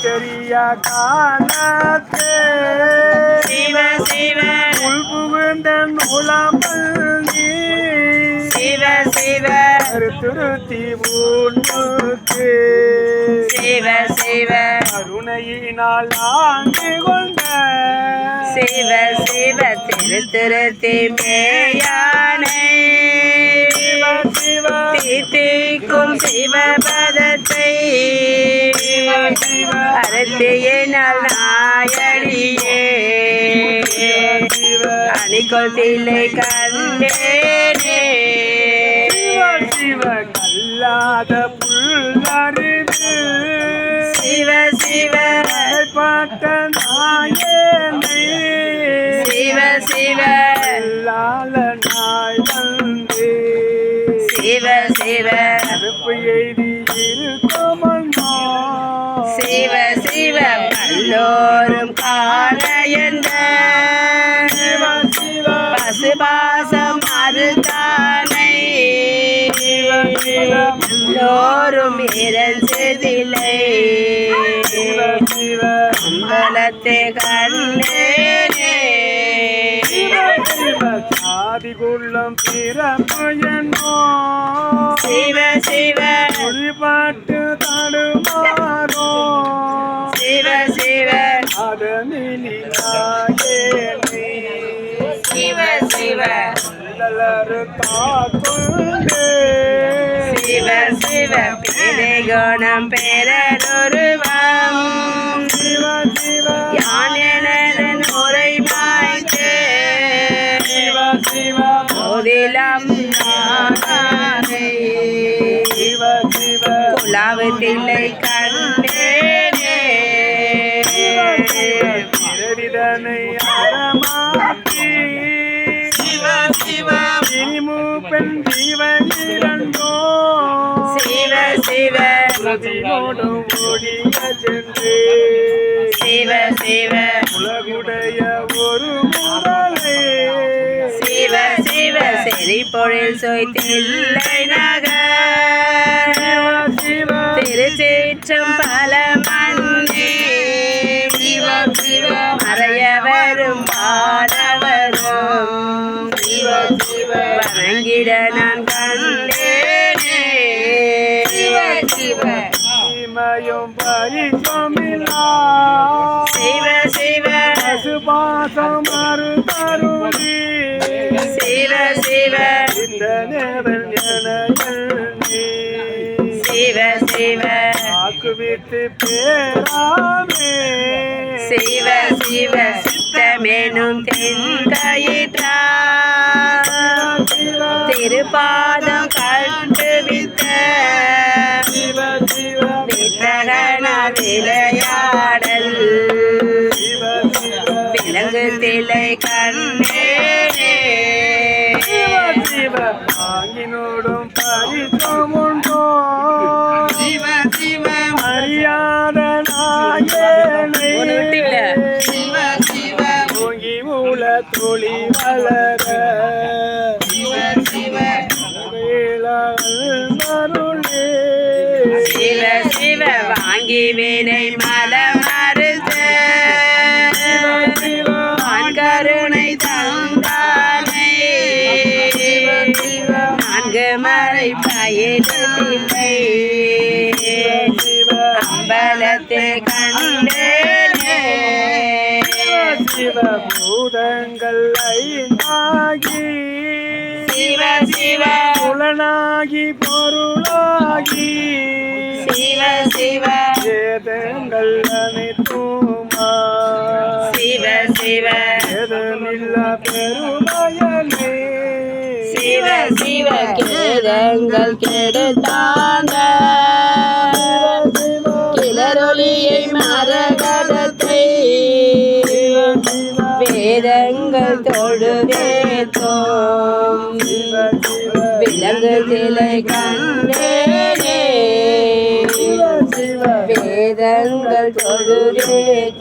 சரியா காலத்தே சிவ சிவ உள்புகுந்த நூலாமல் நீ சிவ சிவ திருத்தி உன்னுக்கு சிவ சிவ கருணையினால் ஆண்டு கொண்ட சிவ சிவ திருத்தி மேயானை தீர்த்திக்கும் சிவபதத்தை அறத்தியினால் நாயடியே அணிக்கொள் தில்லை கண்டேனே சிவ கல்லாத புல்லறிது சிவ சிவ பாட்ட நாயனை சிவ சிவ லால நாய் வந்து சிவ சிவ கருப்பு எய்தி இருக்குமண்ணோ சிவ சிவ பல்லோரும் காலையந்த பசுபாசம் அறுத்தானை எல்லோரும் இறஞ்சதில்லை அம்பலத்தை கண்டேனே சாதிகுள்ளம் பிறப்பயனோ சிவ சிவ பாட்டு தடுமாறோ சிவ சிவ அதனிலே சிவ சிவ காத்துண்டு சிவ சிவ பேரகுணம் பேரருருவம் சிவ சிவ யான் எனதன் உரை மாய்த்தே சிவ சிவ போதிலம் நானே சிவ சிவ குலாவு தில்லை கண்டேனே பிறவிதனை அறமாக்கி சிவ சிவ இனிமு பெண் ஜீவன் இரண்டோ சிவ சிவ நோடும் ஓடிய சென்று சிவ சிவ உலகுடைய ஒரு முரளே சிவ சிவ செறிப்பொழில் சொய்தில்லை நகர் சிவ திருச்சேற்றம் பல மன்னே சிவ சிவ மறையவரும் பாடவரும் சிவ சிவ வணங்கிட நான் கண்டேனே சிவ சிவ இமயம் பரிசமில்லா சிவ சிவ பசுபாசம் மறுதருளி சிவ சிவ இந்த நேவல் என சிவ சிவ வாக்குவித்து பேராமே சிவ சிவ சித்தமேனும் தென்கயிற்றா திருப்பாதம் கட்டுவித்த சிவ சிவ வித்தகன விளையாடல் சிவ சிவ விலங்கு திலை கண்டேனே சிவ வாங்கினோடும் பரிசமுண்டோ சிவ சிவ அறியாத நாயனை சிவ சிவ ஓங்கி மூல தொழி வளர சிவ சிவ அருளே சிவ சிவ வாங்கி வினை மலமறுத்த கருணை தந்தானை நான்கு மறை பயிரத்தில்லை அம்பலத்தை கண்டேனே சிவ பூதங்கள் ஐந்தாகி சிவ சிவ புலனாகி பொருளாகி சிவ சிவ வேதங்கள் அனைத்துமா சிவ சிவ வேதமில்ல பெருமயனே சிவ சிவ கேதங்கள் கெடுத்தாங்க கிளரொளியை மரகதத்தை வேதங்கள் தொழுதேத்தோம் விலங்கு திலை கண்டேனே வேதங்கள் தொழுதேத்தோம்